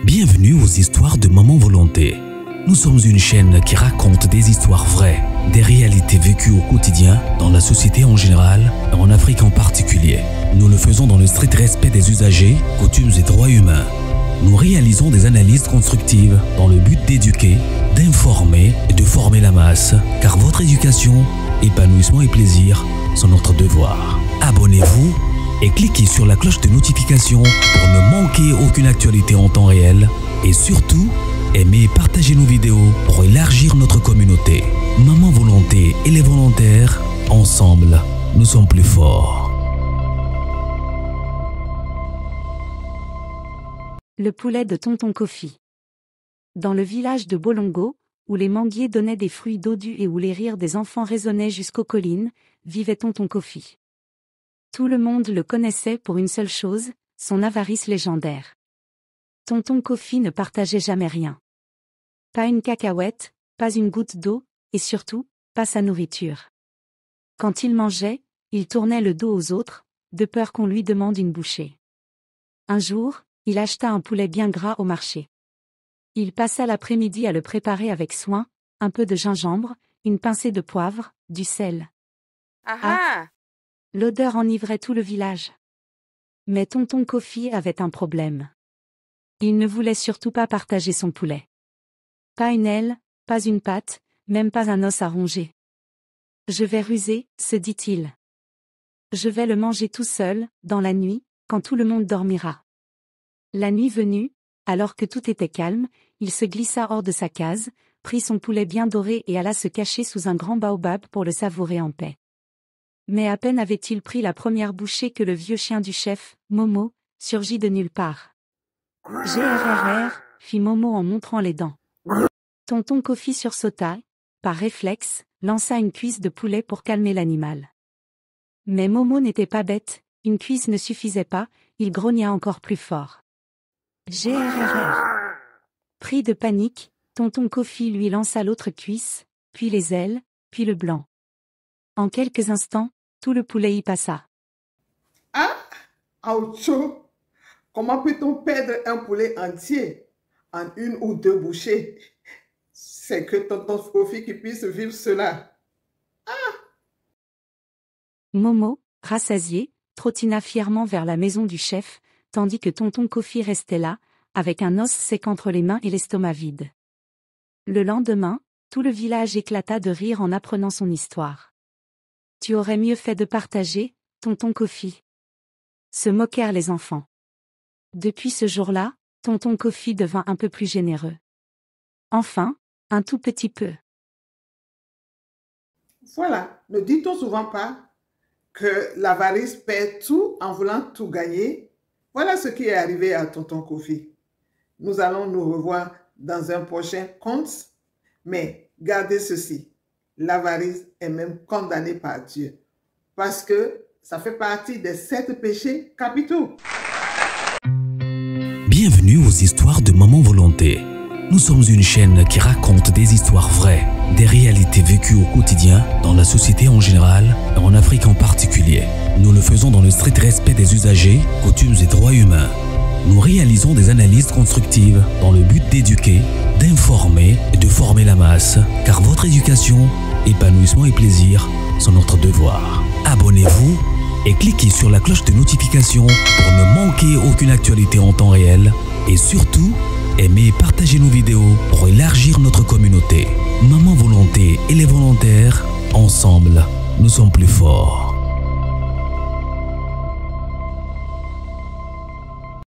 Bienvenue aux histoires de Maman Volonté. Nous sommes une chaîne qui raconte des histoires vraies, des réalités vécues au quotidien, dans la société en général et en Afrique en particulier. Nous le faisons dans le strict respect des usagers, coutumes et droits humains. Nous réalisons des analyses constructives dans le but d'éduquer, d'informer et de former la masse, car votre éducation, épanouissement et plaisir sont notre devoir. Abonnez-vous et cliquez sur la cloche de notification pour ne manquer aucune actualité en temps réel. Et surtout, aimez et partagez nos vidéos pour élargir notre communauté. Maman Volonté et les volontaires, ensemble, nous sommes plus forts. Le poulet de Tonton Kofi. Dans le village de Bolongo, où les manguiers donnaient des fruits dodus et où les rires des enfants résonnaient jusqu'aux collines, vivait Tonton Kofi. Tout le monde le connaissait pour une seule chose, son avarice légendaire. Tonton Kofi ne partageait jamais rien. Pas une cacahuète, pas une goutte d'eau, et surtout, pas sa nourriture. Quand il mangeait, il tournait le dos aux autres, de peur qu'on lui demande une bouchée. Un jour, il acheta un poulet bien gras au marché. Il passa l'après-midi à le préparer avec soin, un peu de gingembre, une pincée de poivre, du sel. Ah! L'odeur enivrait tout le village. Mais Tonton Kofi avait un problème. Il ne voulait surtout pas partager son poulet. Pas une aile, pas une patte, même pas un os à ronger. « Je vais ruser », se dit-il. « Je vais le manger tout seul, dans la nuit, quand tout le monde dormira. » La nuit venue, alors que tout était calme, il se glissa hors de sa case, prit son poulet bien doré et alla se cacher sous un grand baobab pour le savourer en paix. Mais à peine avait-il pris la première bouchée que le vieux chien du chef, Momo, surgit de nulle part. « Grrr » fit Momo en montrant les dents. Tonton Kofi sursauta, par réflexe, lança une cuisse de poulet pour calmer l'animal. Mais Momo n'était pas bête, une cuisse ne suffisait pas, il grogna encore plus fort. Grrr. Pris de panique, Tonton Kofi lui lança l'autre cuisse, puis les ailes, puis le blanc. En quelques instants, tout le poulet y passa. Ah! Aoucho! Comment peut-on perdre un poulet entier en une ou deux bouchées? C'est que Tonton Kofi qui puisse vivre cela. Ah! Momo, rassasié, trottina fièrement vers la maison du chef, tandis que Tonton Kofi restait là, avec un os sec entre les mains et l'estomac vide. Le lendemain, tout le village éclata de rire en apprenant son histoire. « Tu aurais mieux fait de partager, Tonton Kofi. » Se moquèrent les enfants. Depuis ce jour-là, Tonton Kofi devint un peu plus généreux. Enfin, un tout petit peu. Voilà, ne dit-on souvent pas que l'avarice perd tout en voulant tout gagner? Voilà ce qui est arrivé à Tonton Kofi. Nous allons nous revoir dans un prochain conte, mais gardez ceci. L'avarice est même condamnée par Dieu, parce que ça fait partie des 7 péchés capitaux. Bienvenue aux histoires de Maman Volonté. Nous sommes une chaîne qui raconte des histoires vraies, des réalités vécues au quotidien, dans la société en général et en Afrique en particulier. Nous le faisons dans le strict respect des usagers, coutumes et droits humains. Nous réalisons des analyses constructives dans le but d'éduquer, d'informer et de former la masse, car votre éducation, épanouissement et plaisir sont notre devoir. Abonnez-vous et cliquez sur la cloche de notification pour ne manquer aucune actualité en temps réel. Et surtout, aimez et partagez nos vidéos pour élargir notre communauté. Maman Volonté et les volontaires, ensemble, nous sommes plus forts.